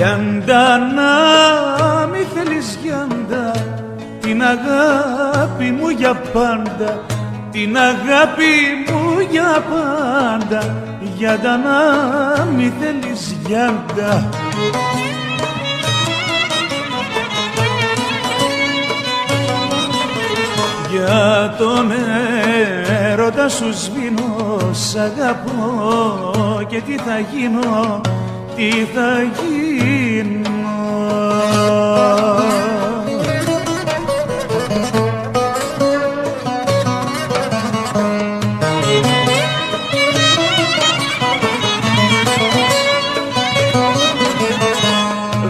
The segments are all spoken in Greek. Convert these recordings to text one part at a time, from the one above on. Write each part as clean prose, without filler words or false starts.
Γιάντα να μη θέλεις Γιάντα, την αγάπη μου για πάντα, την αγάπη μου για πάντα. Γιάντα να μη θέλεις Γιάντα. Για τον έρωτα σου σβήνω, σ' αγαπώ και τι θα γίνω, τι θα γίνω.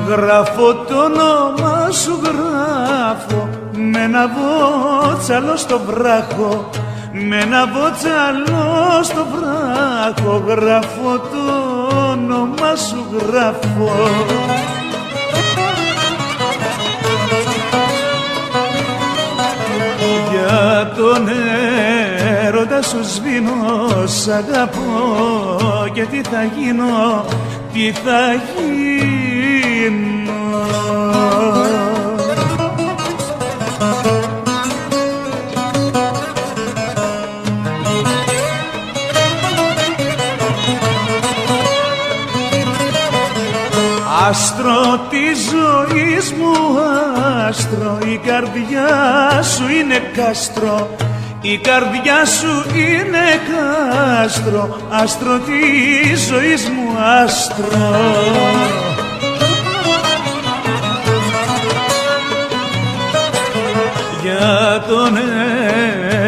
Γράφω το όνομα σου, γράφω με ένα βότσαλο στο βράχο, με ένα βότσαλο στο βράχο. Γράφω το όνομα σου, γράφω. Για τον έρωτα σου σβήνω, σ' αγαπώ και τι θα γίνω, τι θα γίνω. Άστρο της ζωής μου, άστρο, η καρδιά σου είναι κάστρο, η καρδιά σου είναι κάστρο, άστρο της ζωής μου, άστρο. Για τον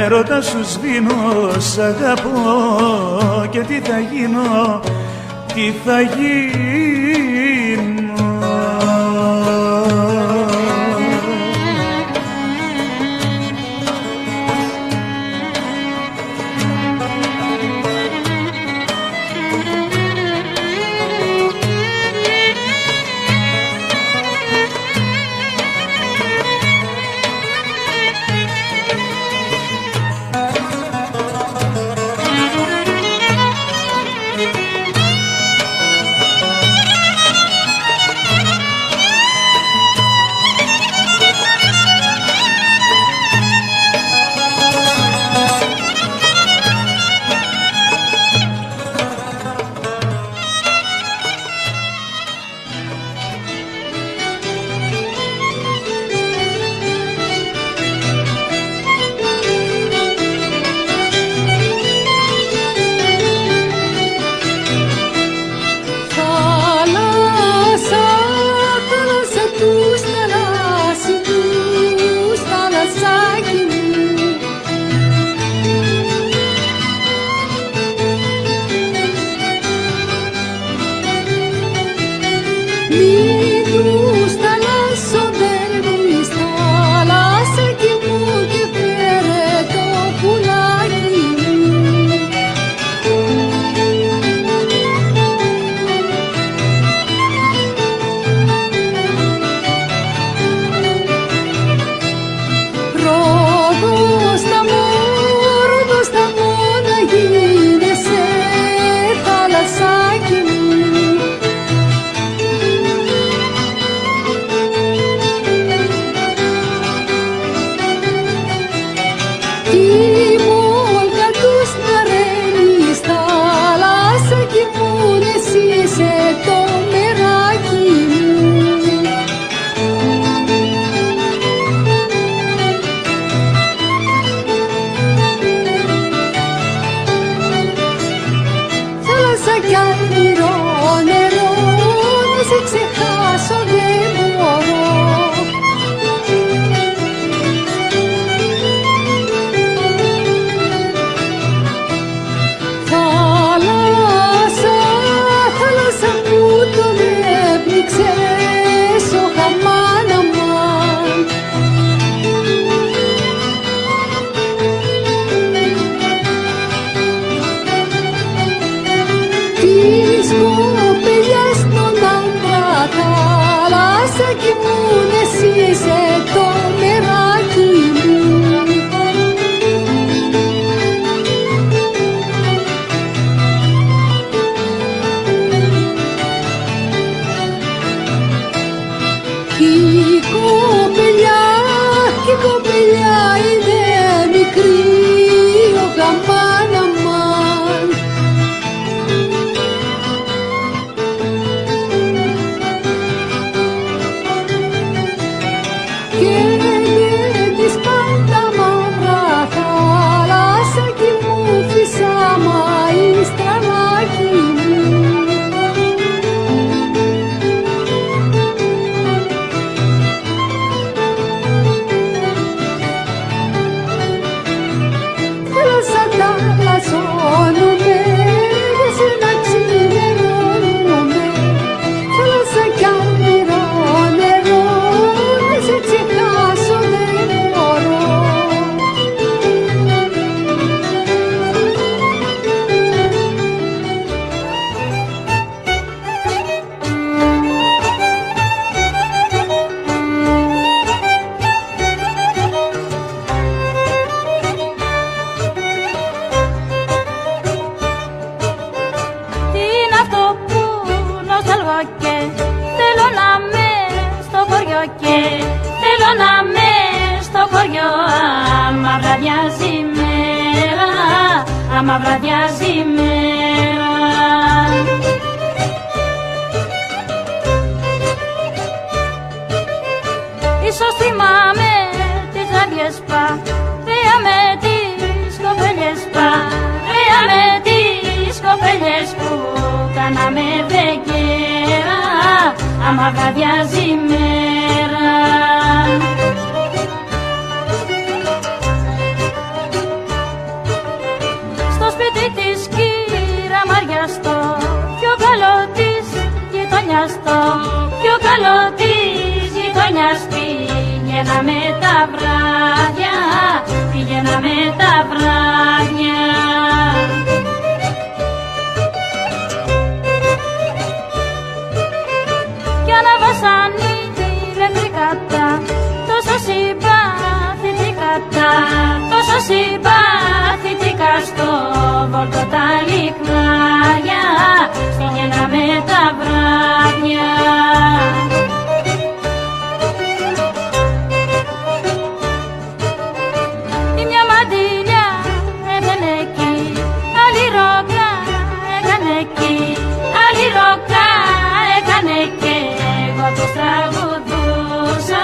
έρωτα σου σβήνω, σ' αγαπώ και τι θα γίνω, τι θα γίνω. η κοπελιά είναι μικρή, ο γαμάν αμάν. Και της πάντα μαύρα θάλασσα κι μου φυσάμα η στραβάκι μου. Θέλω σαν τα λασώνουμε, για σένα ξημερώνουμε. Θέλω σαν καμπυρό νερό, να σε ξεχάσω δεν μπορώ. Τι είναι αυτό που νοσταλγώ και θέλω να με στο χωριό και θέλω να με στο χωριό άμα βραδιάζει η μέρα, άμα βραδιάζει η μέρα. Ίσως θυμάμαι τις βραδιές παρέα με τις κοπέλιες, παρέα με τις κοπέλιες που κάναμε βεγγέρα, άμα βραδιάζει η μέρα. Στο σπίτι της κύρα Μαριά, στο πιο καλό της γειτονιάς, στο πιο καλό της γειτονιάς πηγαίναμε τα βράδια, πηγαίναμε τα βράδια. Κι αναβάσανε ηλεκτρικά τα τόσο συμπαθητικά, τόσο συμπαθητικά στο Βόλτο τα λιχνάρια, πηγαίναμε τα βράδια. Η μια μαντήλια έβαινε εκεί, άλλη ρόκα έκανε εκεί, άλλη ρόκα έκανε και εγώ τους τραγουδούσα,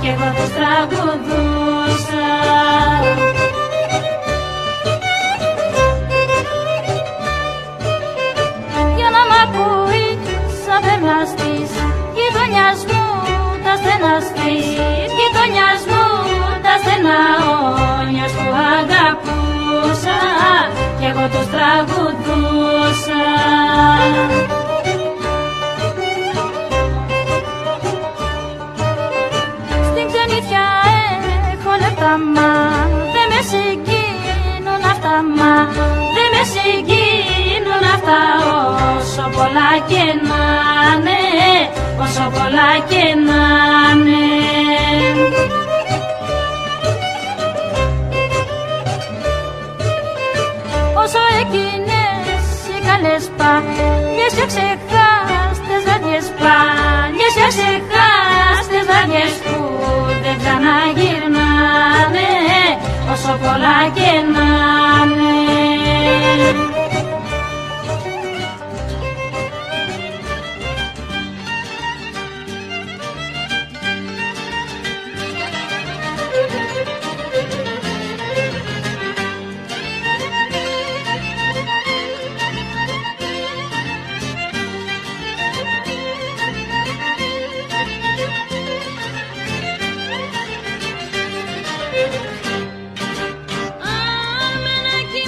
κι εγώ τους τραγουδούσα. Για να μ' ακούει σαν περναστής γειτονιάς μου τα στενά στις γειτονιάς μου τα στενά όνιος που αγαπούσα, κι εγώ τους τραγουδούσα. Στην ξενιτιά έχω λεπτά μα δεν με συγκίνουν αυτά, μα δεν με συγκίνουν αυτά, όσο πολλά και να'ναι, όσο πολλά και να'ναι. Όσο εκείνες οι καλές παλιές και ξεχάστες βραδιές, παλιές και ξεχάστες βραδιές που δεν ξαναγυρνάνε, όσο πολλά και να'ναι. Αμένα κι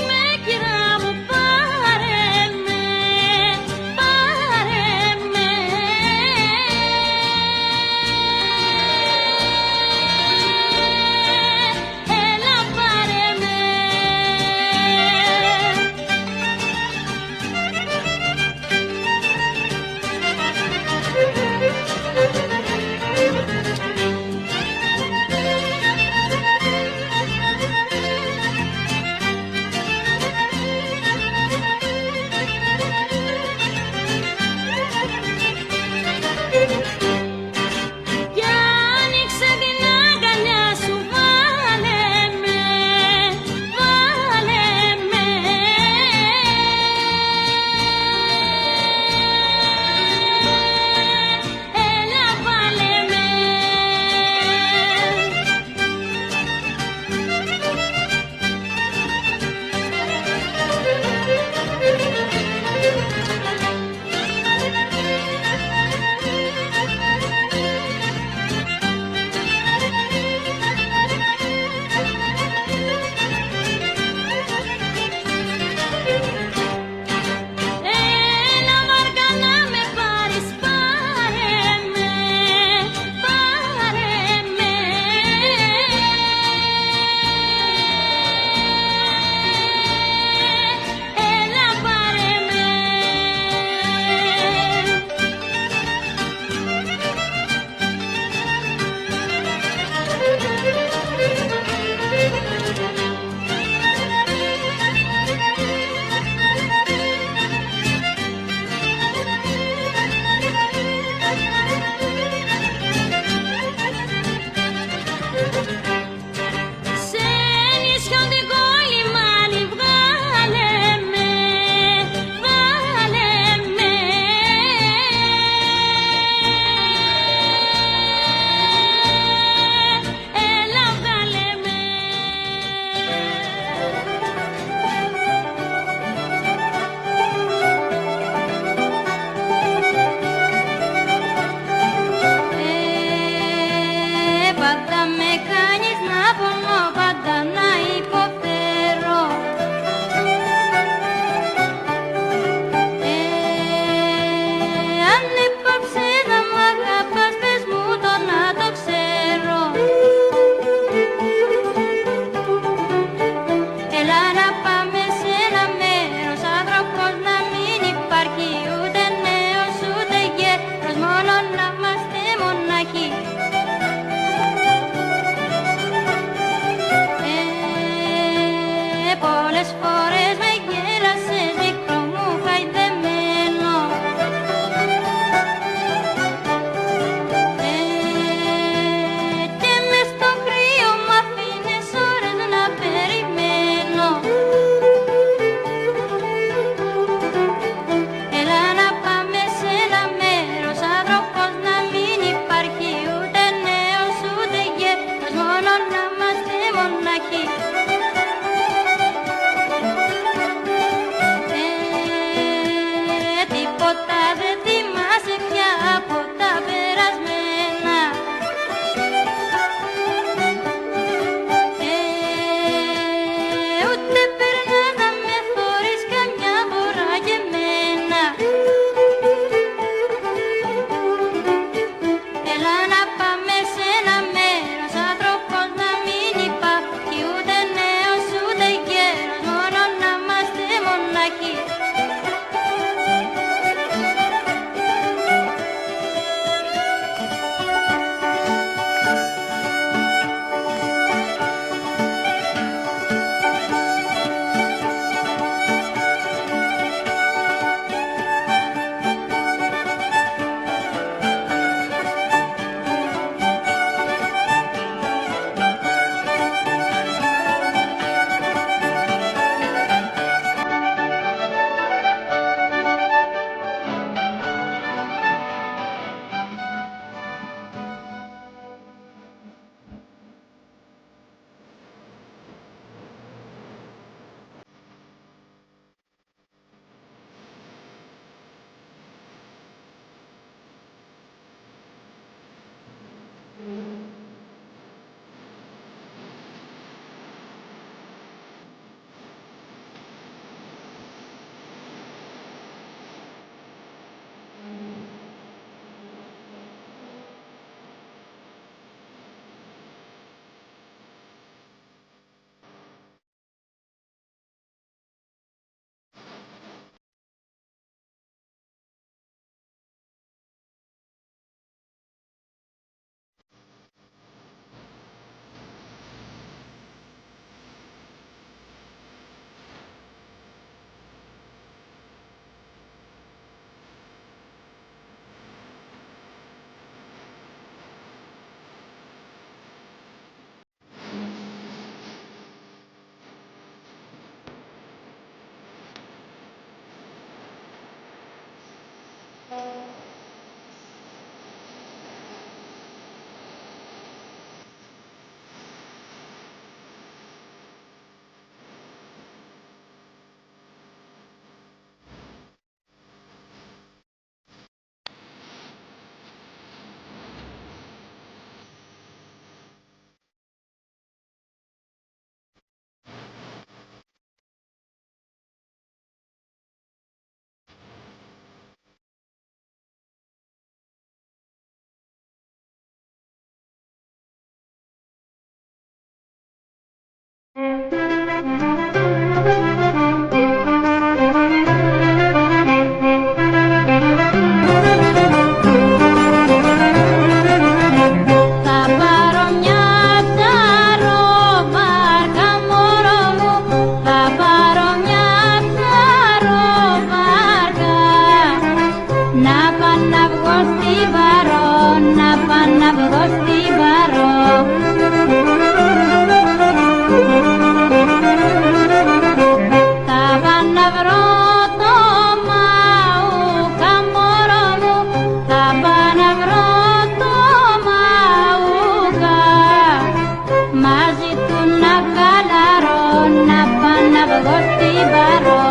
πώς την πάρω. Θα πάω να βρω το μαούκα μωρό μου, θα πάω να βρω το μαούκα, μαζί του να καλαρώ, να πάω να βγω στην παρό.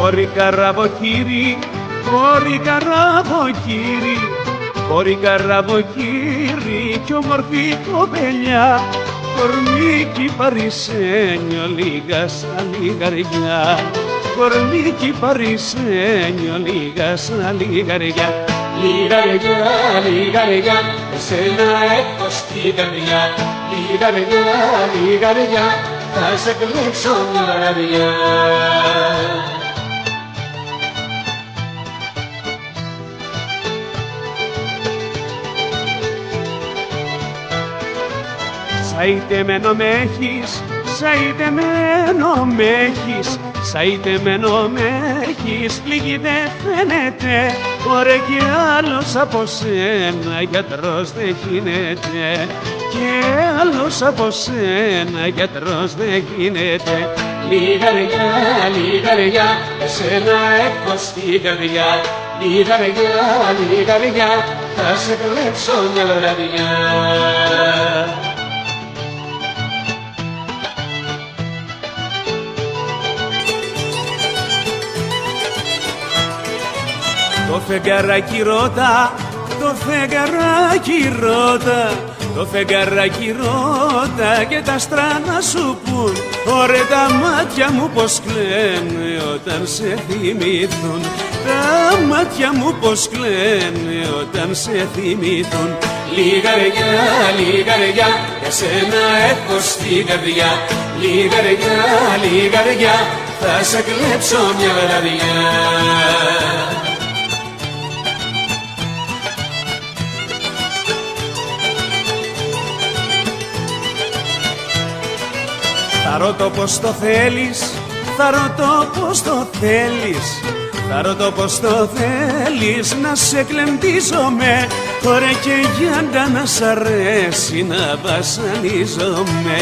Κόρη καραβοκύρι, κόρη καραβοκύρι, κόρη καραβοκύρι κι όμορφη κοπελιά, κορμίκι παρισένιο λίγα σαν λιγαριά, κορμίκι παρισένιο λίγα σαν λιγαριά. Λιγαριά, λιγαριά, εσένα έχω στην καρδιά, λιγαριά, λιγαριά, θα σε κλέψω μια βραδιά. Σαϊτεμένο μ' έχεις, σαϊτεμένο μ' έχεις, σαϊτεμένο μ' έχεις, λίγη δεν φαίνεται, ωραία κι άλλος από σένα γιατρός δεν γίνεται, κι άλλος από σένα γιατρός δεν γίνεται. Λιγαριά, λιγαριά, εσένα έχω στην καρδιά, λιγαριά, λιγαριά, θα σε κλέψω μια βραδιά. Το φεγγαράκι ρώτα, το φεγγαράκι ρώτα, το φεγγαράκι ρώτα και τα άστρα να σου πουν, ωραία τα μάτια μου πως κλαίνε όταν σε θυμηθούν, τα μάτια μου πως κλαίνε όταν σε θυμηθούν. Λιγαριά, λιγαριά, εσένα έχω στην καρδιά, λιγαριά, λιγαριά, θα σε κλέψω μια βραδιά. Θα ρωτώ πως το θέλεις, θα ρωτώ πως το θέλεις, θα ρωτώ πως το θέλεις, να σε κλεντίζομαι. Ωραία και γιάντα να σ' αρέσει να βασανίζομαι,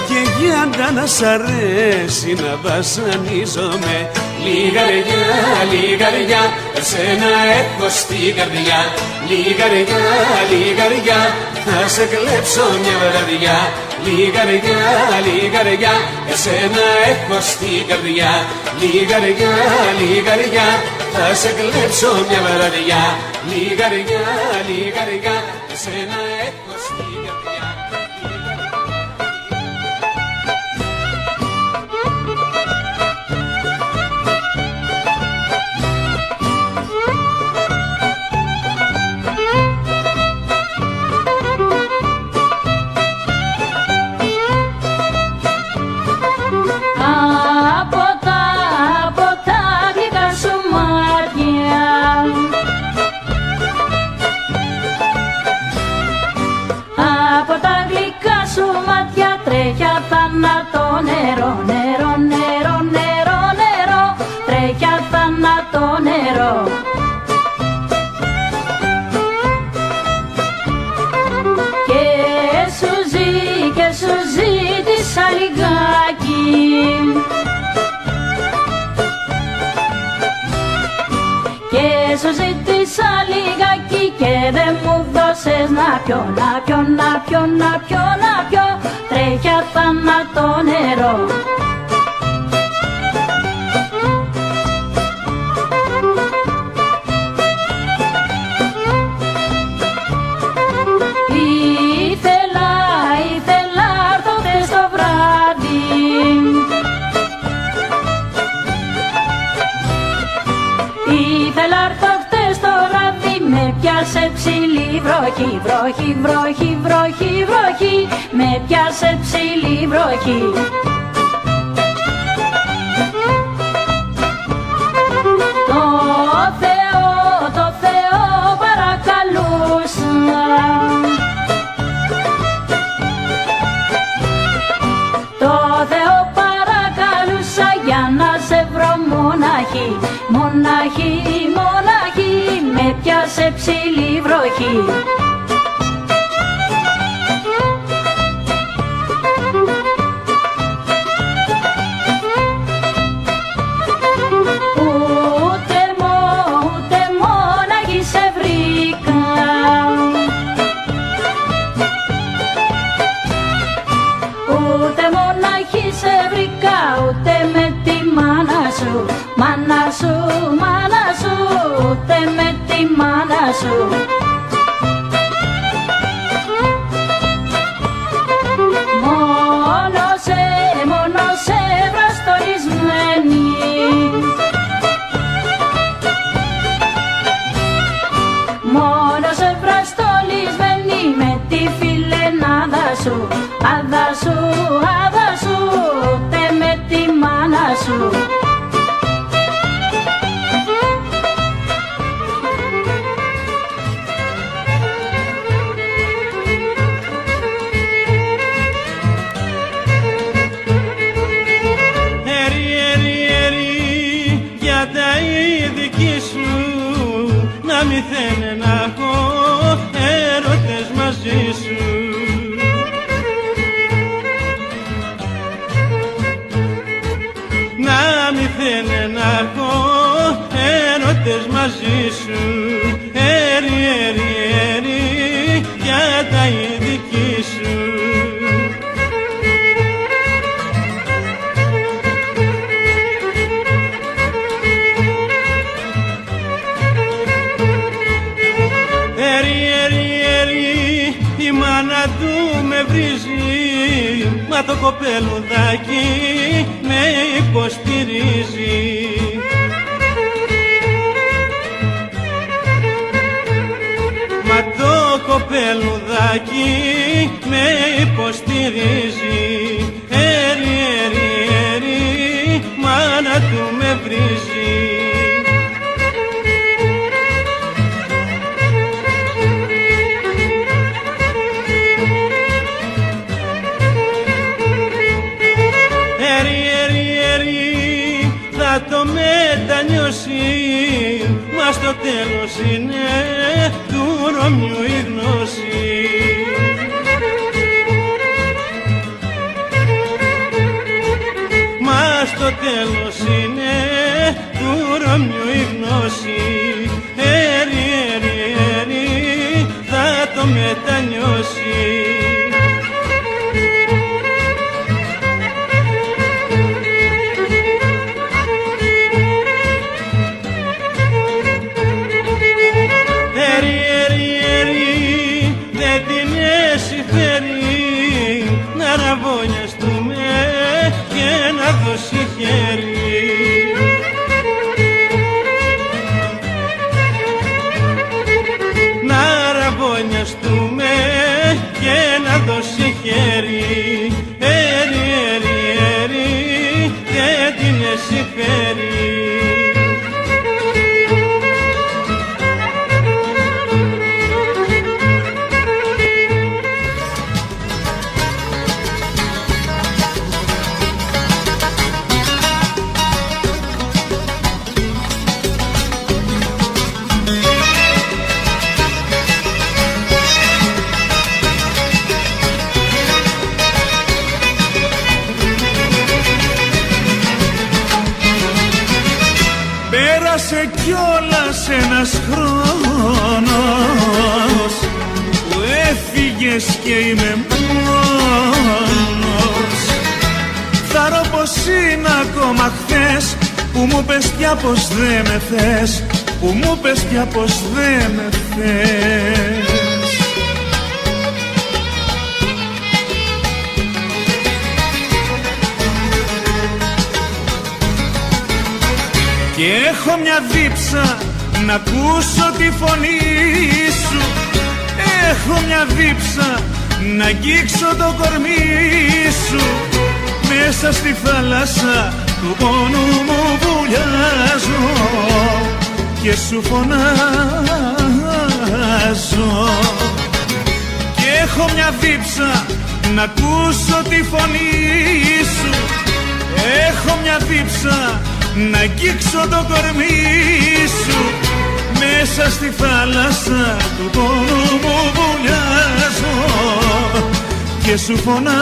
και γιάντα να σ' αρέσει να βασανίζομαι. Λιγαριά, εσένα έχω στην καρδιά. Λιγαριά, θα σε κλέψω μια βραδιά. Λιγαριά, εσένα έχω στην καρδιά. Λιγαριά, θα σε κλέψω μια βραδιά. Λιγαριά, εσένα έχω στην καρδιά. Τρέχει αθάνατο νερό, νερό, νερό, νερό, νερό. Τρέχει αθάνατο νερό. Και σου ζήτησα λιγάκι. Και σου ζήτησα λιγάκι και δεν μου δώσες να πιω, να πιω, να πιω, να πιω, να πιω. Τρέχει αθάνατο νερό. Ήθελα έρθω χθες το βράδυ. Ήθελα έρθω χθες το βράδυ. Με πιάσε ψηλή βροχή, βροχή, βροχή, βροχή, βροχή. Με πιάσε ψηλή βροχή. Το Θεό παρακαλούσα. Το Θεό παρακαλούσα για να σε βρω μοναχή. Μοναχή, μοναχή, με πιάσε ψηλή βροχή. Μάνα σου, μάνα σου, ούτε με τη μάνα σου. Μόνο σε βραστολισμένη. Μόνο σε βραστολισμένη με τη φιλενάδα σου. Άδα σου, άδα σου, ούτε με τη μάνα σου. Να μη θέλει να έχω έρωτες μαζί σου. Να μη θέλει να έχω έρωτες μαζί σου. Έρι, έρι, έρι, για τα ειδική σου. Η μάνα του με βρίζει, μα το κοπελουδάκι με υποστηρίζει. Μα το κοπελουδάκι με υποστηρίζει. Έρι, έρι, έρι, μάνα του με βρίζει. μετανιώσει, μα στο τέλος είναι του Ρωμιού η γνώση. Μα στο τέλος είναι του Ρωμιού η γνώση. Έρι, έρι, έρι, θα το μετανιώσει. Να ραβωνιαστούμε και να δώσει χέρι. Να ραβωνιαστούμε και να δώσει χέρι. Έρι, έρι, έρι, δεν την συμφέρει. Πέρασε κιόλας ένας χρόνος που έφυγες και είμαι μόνος. Θα ρω πως είναι ακόμα χθες που μου πες πια πως δε με θες, που μου πες πια πως δε με θες. Και έχω μια δίψα να ακούσω τη φωνή σου. Έχω μια δίψα να αγγίξω το κορμί σου. Μέσα στη θάλασσα του πόνου μου βουλιάζω και σου φωνάζω. Και έχω μια δίψα να ακούσω τη φωνή σου. Έχω μια δίψα να αγγίξω το κορμί σου. Μέσα στη θάλασσα του πόνου μου βουλιάζω και σου φωνάζω.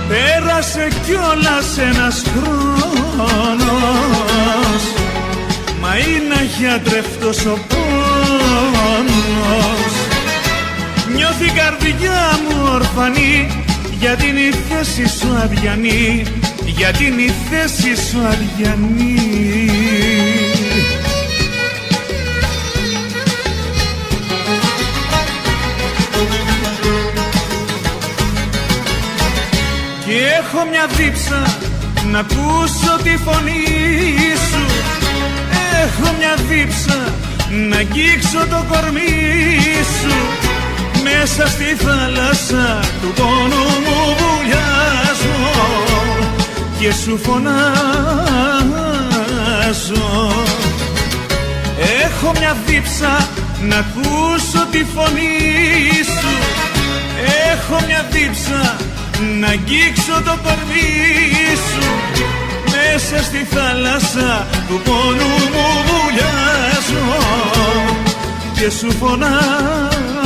Πέρασε κιόλας ένας χρόνος, μα είναι αγιατρεύτος ο πόνος. Νιώθει η καρδιά μου ορφανή, γιατί είναι η θέση σου αδιανή, γιατί είναι η θέση σου αδιανή. Και έχω μια δίψα να ακούσω τη φωνή σου. Έχω μια δίψα να αγγίξω το κορμί σου. Μέσα στη θάλασσα του πόνου μου βουλιάζω και σου φωνάζω. Έχω μια δίψα να ακούσω τη φωνή σου. Έχω μια δίψα να αγγίξω το κορμί σου. Μέσα στη θάλασσα του πόνου μου βουλιάζω και σου φωνάζω.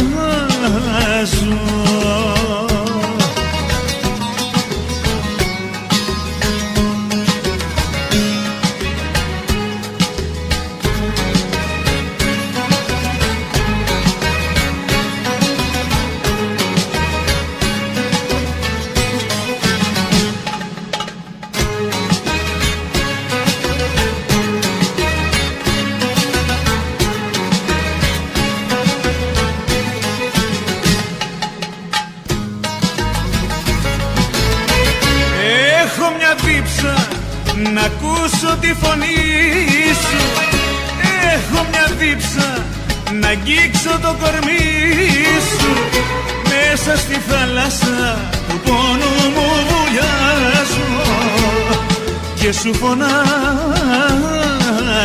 Να ακούσω τη φωνή σου. Έχω μια δίψα να αγγίξω το κορμί σου. Μέσα στη θάλασσα του πόνου μου βουλιάζω και σου φωνάζω.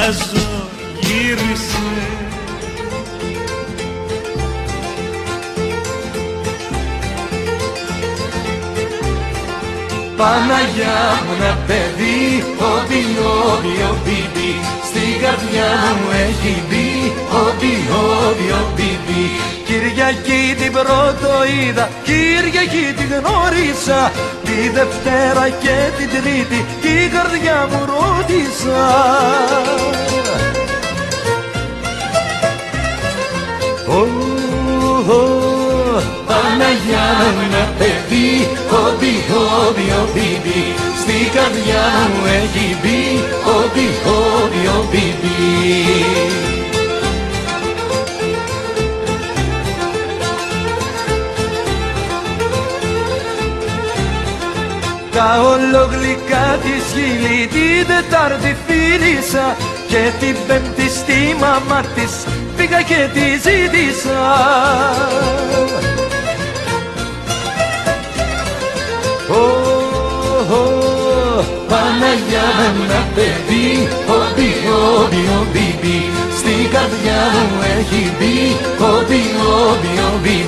κοιτάζω γύρισε. Παναγιά μου ένα παιδί, όμπι, όμπι, όμπι, στην καρδιά μου έχει μπει, όμπι, όμπι, όμπι. Κυριακή την πρώτο είδα, Κυριακή την γνώρισα, τη Δευτέρα και την Τρίτη την καρδιά μου ρώτησα. Παναγιά μου ένα παιδί, όμπι, όμπι, όμπι, στην καρδιά μου έχει μπει, όμπι, όμπι, όμπι. Τα ολογλυκά της χείλη την Τετάρτη φίλησα και την Πέμπτη στη μαμά της πήγα και τη ζήτησα. Παναγιά μου ένα παιδί, όμπι, όμπι, όμπι, στην καρδιά μου έχει μπει, όμπι, όμπι, όμπι.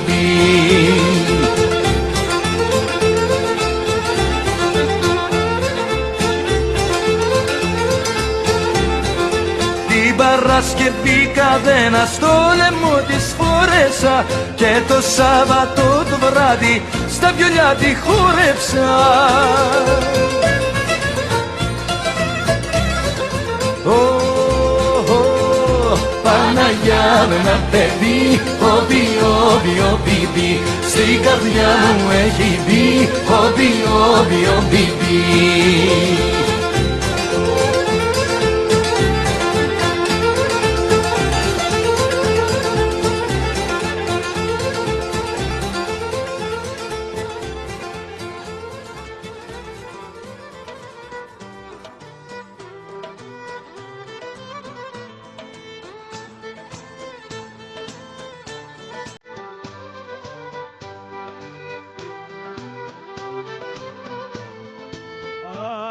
Την Παρασκευή καδένα στο λαιμό της φόρεσα και το Σάββατο το βράδυ στα βιολιά τη χόρεψα. Παναγιά με ένα παιδί, όμπι, όμπι, όμπι, στην καρδιά μου έχει μπει, όμπι, όμπι, όμπι.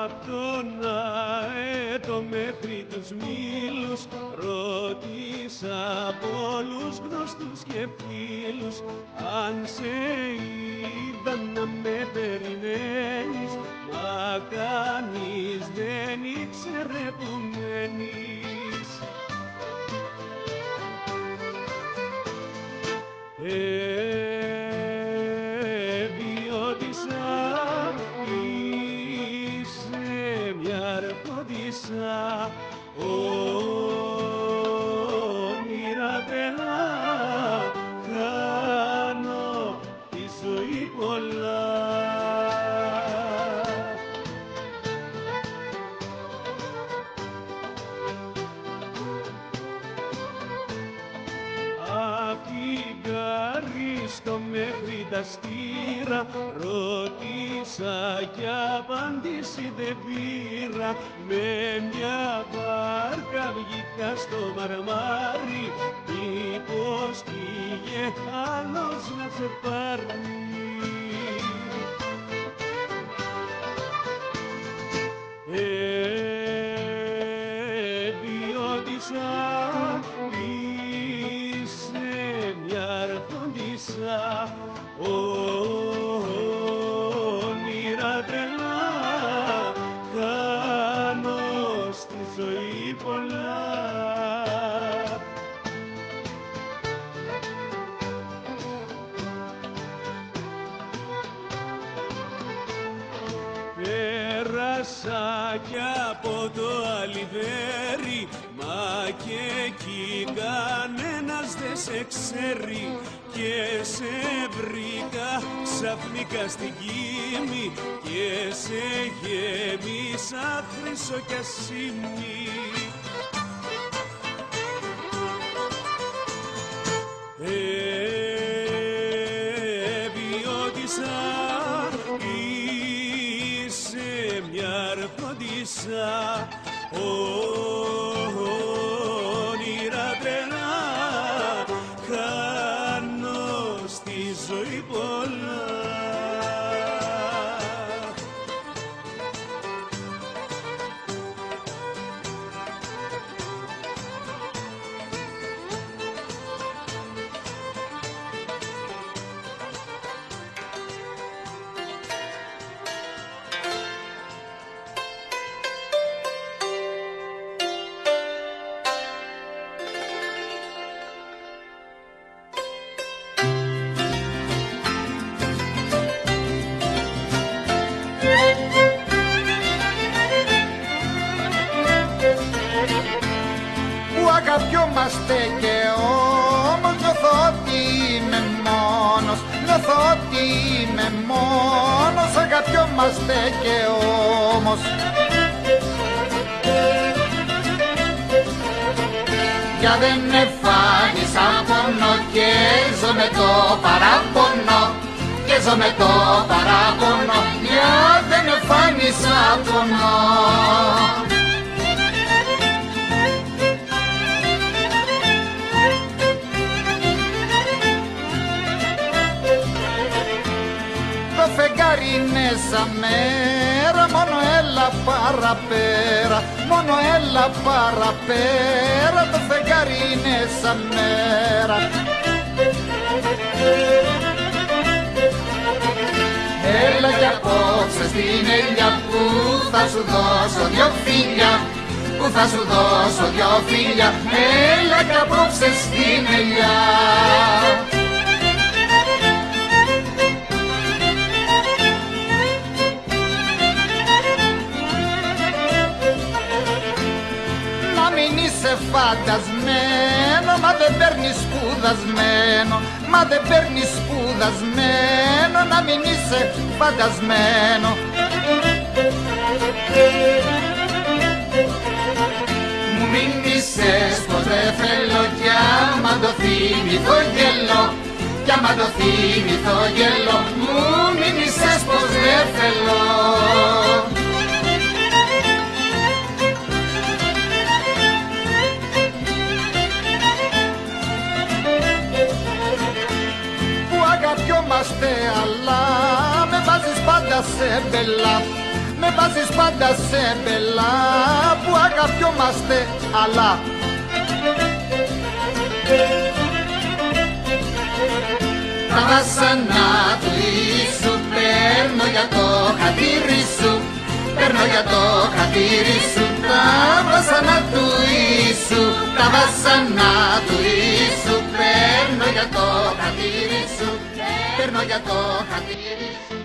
Απ' τον Αέτο μέχρι τους Μήλους ρώτησα πολλούς γνωστούς και φίλους αν σε είδα να με περιμένεις, μα κανείς δεν ήξερε που μένεις. Όνειρα τρελά, χάνω τη ζωή πολλά. Απ' την Καρίστο μέχρι τα Στήρα ρώτησα κι απάντηση δεν πήρα. Με μια βάρκα βγήκα στο Μαρμάρι, μήπως πήγε άλλος να σε πάρει. Ποιότησα, είσαι μια αρχόντισσα, όνειρα τρελά, κάνω στη ζωή πολλά. Πέρασα κι από το Αλιβέρι, μα και εκεί κανένας δεν σε ξέρει. Και σε βρήκα ξαφνικά στην Κίμη και σε γέμισα χρυσό κι ασήμι. Ποιότησα, είσαι μια αρχόντισσα, όνειρα τρελά, χάνω στη ζωή πολλά. ότι είμαι μόνος, αγαπιόμαστε και όμως. Για δεν εφάνισα πόνο και ζω με το παράπονο, και ζω με το παράπονο, για δεν εφάνισα πόνο. Το φεγγάρι είναι σαν μέρα, μόνο έλα παραπέρα, μόνο έλα παραπέρα, το φεγγάρι είναι σαν μέρα. Έλα κι απόψε στην ελιά που θα σου δώσω δυο φίλια, που θα σου δώσω δυο φίλια, έλα κι απόψε στην ελιά. Να μην είσαι φαντασμένο, μα δεν παίρνεις σπουδασμένο, μα δεν παίρνεις σπουδασμένο, να μην είσαι φαντασμένο. Μου μίλησες πως δεν θέλω κι άμα το θυμηθώ γελώ, κι άμα το θυμηθώ γελώ, μου μίλησες πως δεν θέλω. Αγαπιόμαστε αλλά με βάζεις πάντα σε μπελά, με βάζεις πάντα σε μπελά, που αγαπιόμαστε αλλά. Τα βασανά του Ιησού παίρνω για το χατήρι σου, παίρνω για το χατήρι σου, τα βασανά του Ιησού, τα βασανά του Ιησού παίρνω για το χατήρι σου, παίρνω για το χατήρι σου.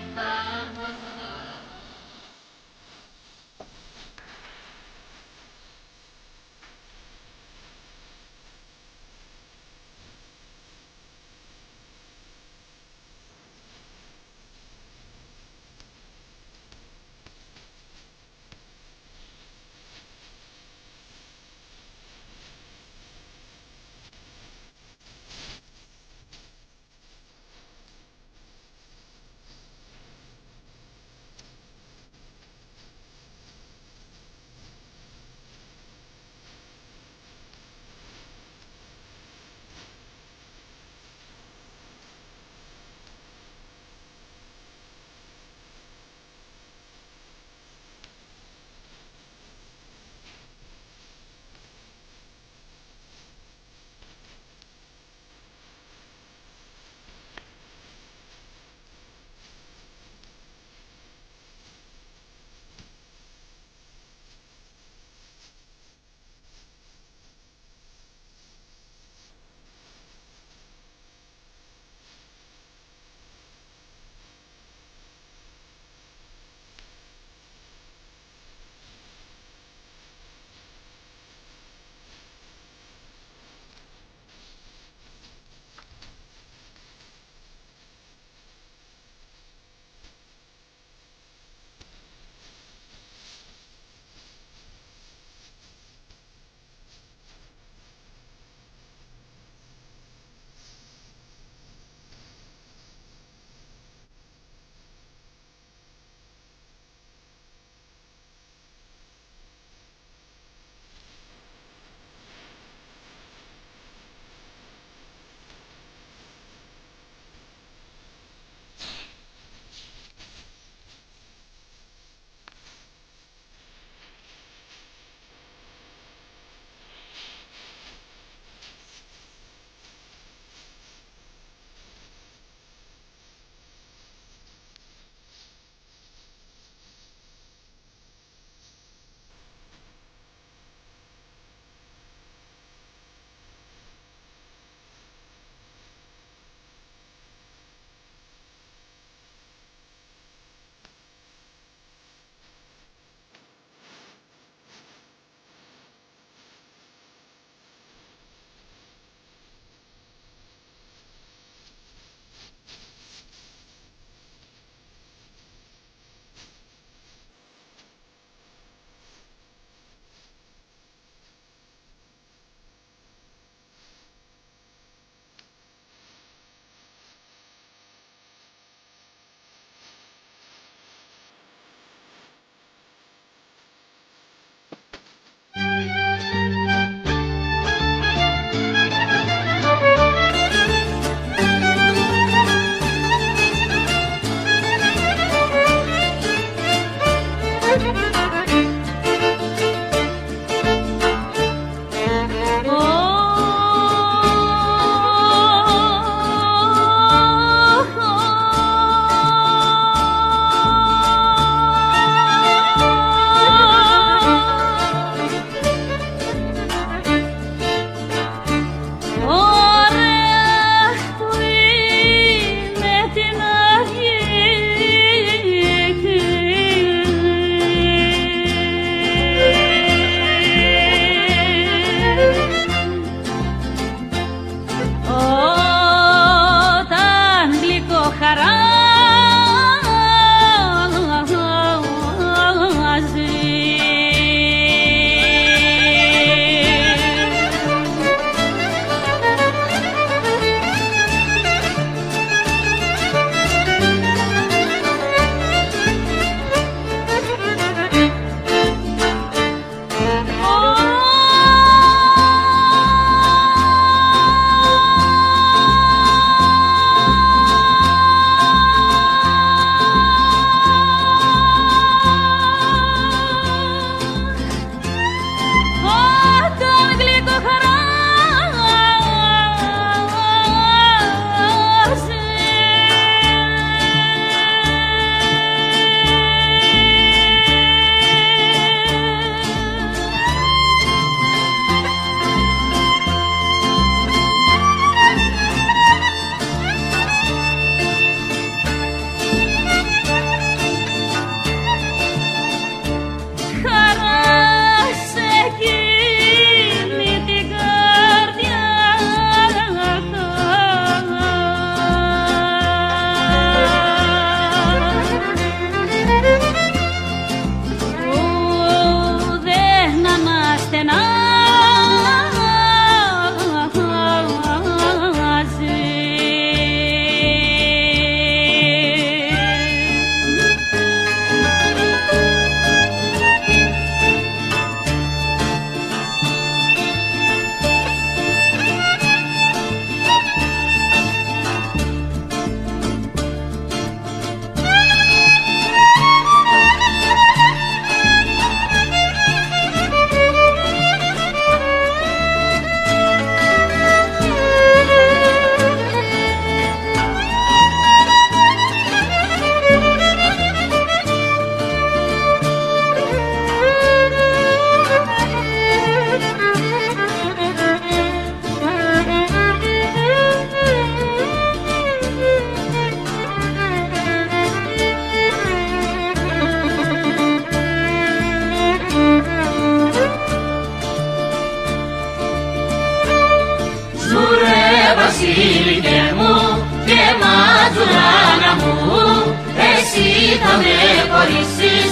χωρίσεις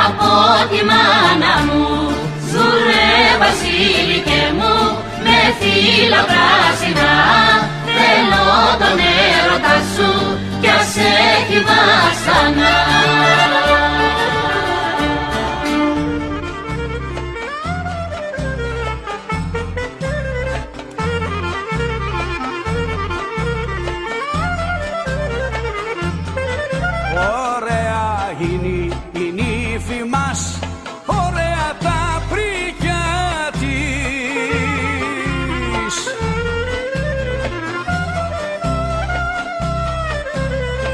από τη μάνα μου. Ζουρέ βασίλικε μου, με φύλλα πράσινα, θέλω τον έρωτα σου κι ας έχει βάσανα. Ωραία είναι η νύφη μας, ωραία τα πρικιά της.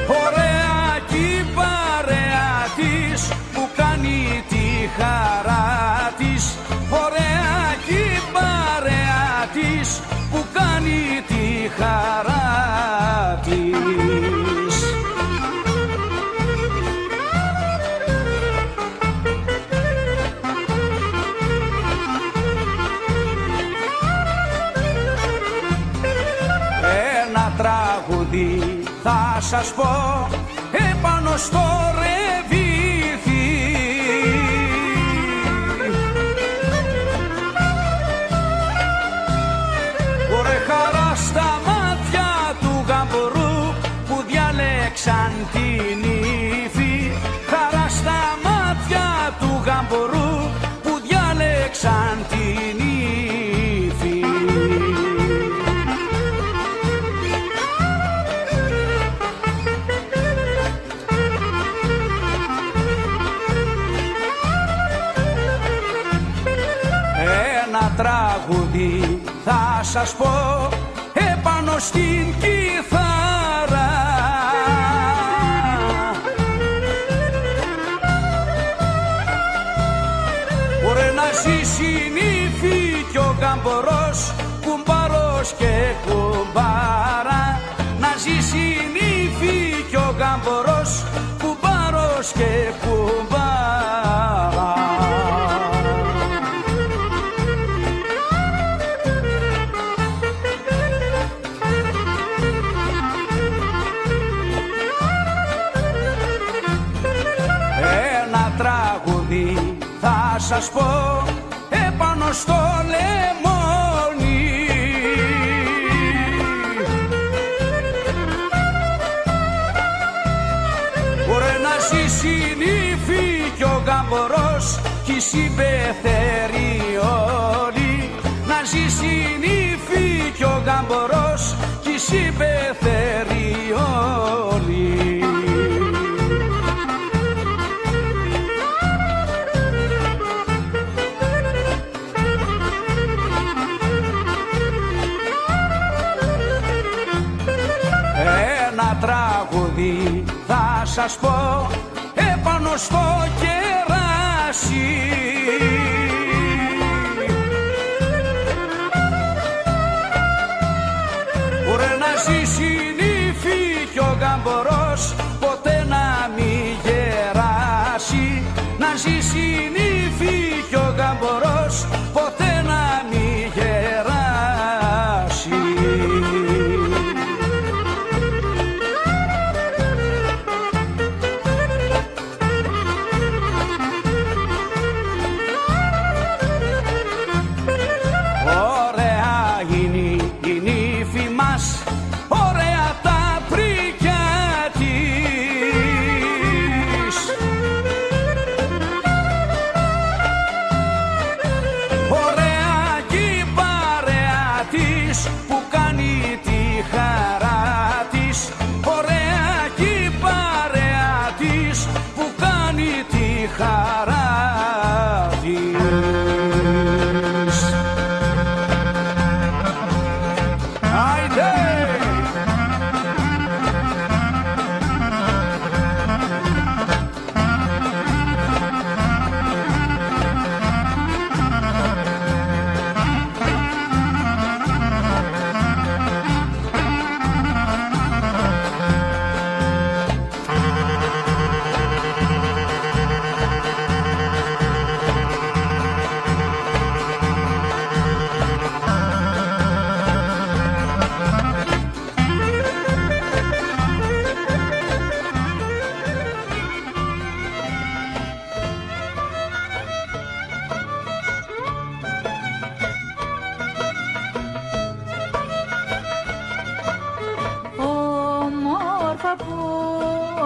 Ωραία κι η παρέα της που κάνει τη χαρά της. Ωραία κι η παρέα της που κάνει τη χαρά της. Τραγούδι θα σας πω επάνω στο ρεβίθι. Ωραία χαρά στα μάτια του γαμπρού που διάλεξαν την ύφη. Χαρά στα μάτια του γαμπρού που διάλεξαν την ύφη. Τραγούδι θα σας πω επάνω στην κιθάρα. Ωραία να ζήσει η νύφη κι ο γαμπρός, κουμπάρος και κουμπάρα. Να ζήσει η νύφη κι ο γαμπρός, κουμπάρος και κουμπάρα. Θα σας πω επάνω στο λεμόνι. Ωραία να ζήσει η νύφη κι ο γαμπρός κι οι συμπεθεροί όλοι. Να ζήσει η νύφη κι ο γαμπρός κι οι συμπεθεροί όλοι. Τραγούδι θα σας πω επάνω στο κεράσι. Ωραία να ζήσει η νύφη κι ο γαμπρός ποτέ να μη γεράσει. Να ζήσει η νύφη κι ο γαμπρός ποτέ να μη γεράσει.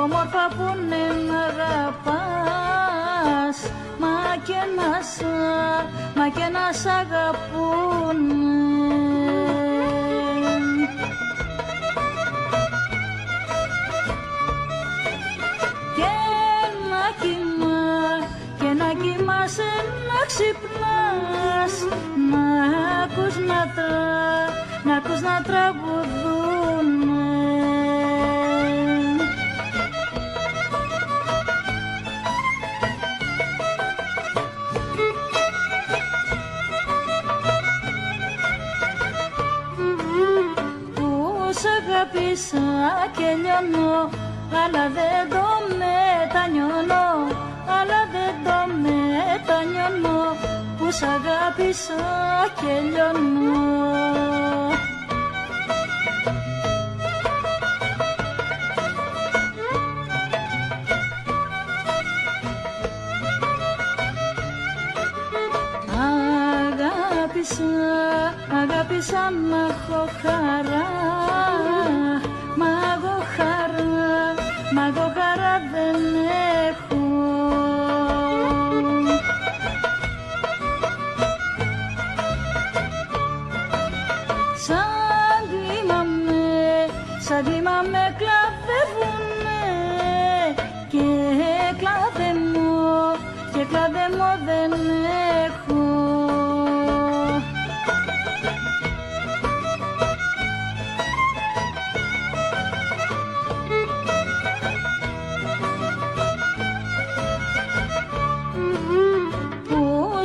όμορφα που είναι να αγαπάς, μα και να σ' αγαπούνε. Και να κοιμάσαι, να ξυπνάς, να ακούς να τραγουδούνε. Σ' αγάπησα και λιώνω, αλλά δεν το μετανιώνω, αλλά δεν το μετανιώνω, που σ' αγάπησα και λιώνω. Αγάπησα να έχω χαρά, μα εγώ χαρά δεν έχω. Σαν κλίμα με κλαδεύουνε και κλαδεμό δεν έχω.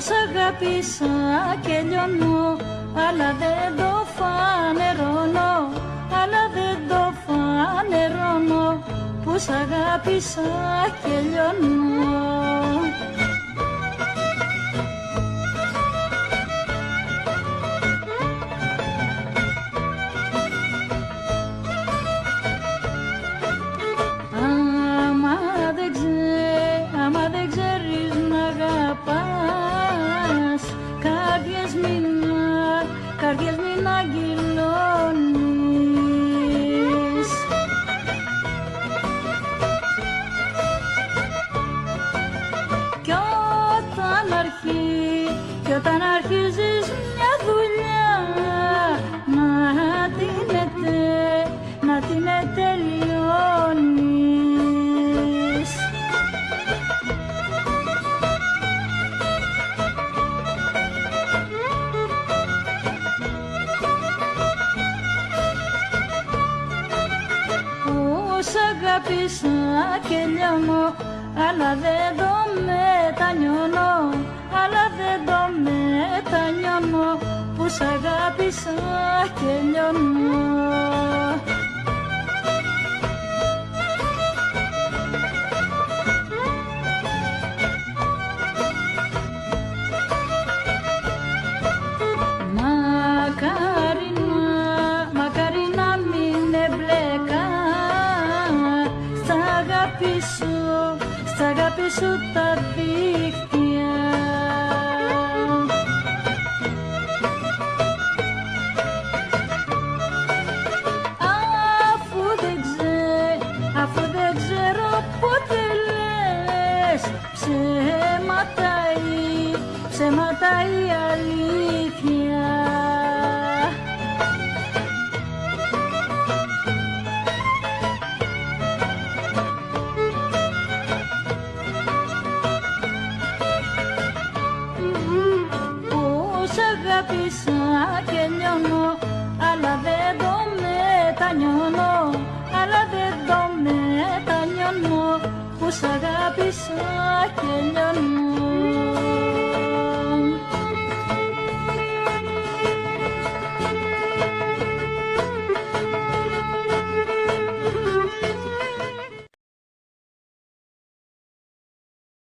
Σ' αγάπησα και λιώνω, αλλά δεν το φανερώνω, αλλά δεν το φανερώνω, που σ' αγάπησα και λιώνω. Άμα δεν ξέρεις να αγαπάς, καρδιές μην αγγυλώνεις. Κι όταν αρχίζεις μια δουλειά, να την τελειώνεις. Σ' αγάπησα και λιώνω, αλλά δεν το μετανιώνω, αλλά δεν το μετανιώνω, που σ' αγάπησα και λιώνω. Μακάρι να μην εμπλέκα στα αγάπη σου τα δίχτυα. Αφού δεν ξέρω πότε λες ψέματα η αλήθεια. Αγάπησα και λιώνω, αλλά δεν το μετανιώνω, αλλά δεν το μετανιώνω, που σ' αγάπησα και λιώνω.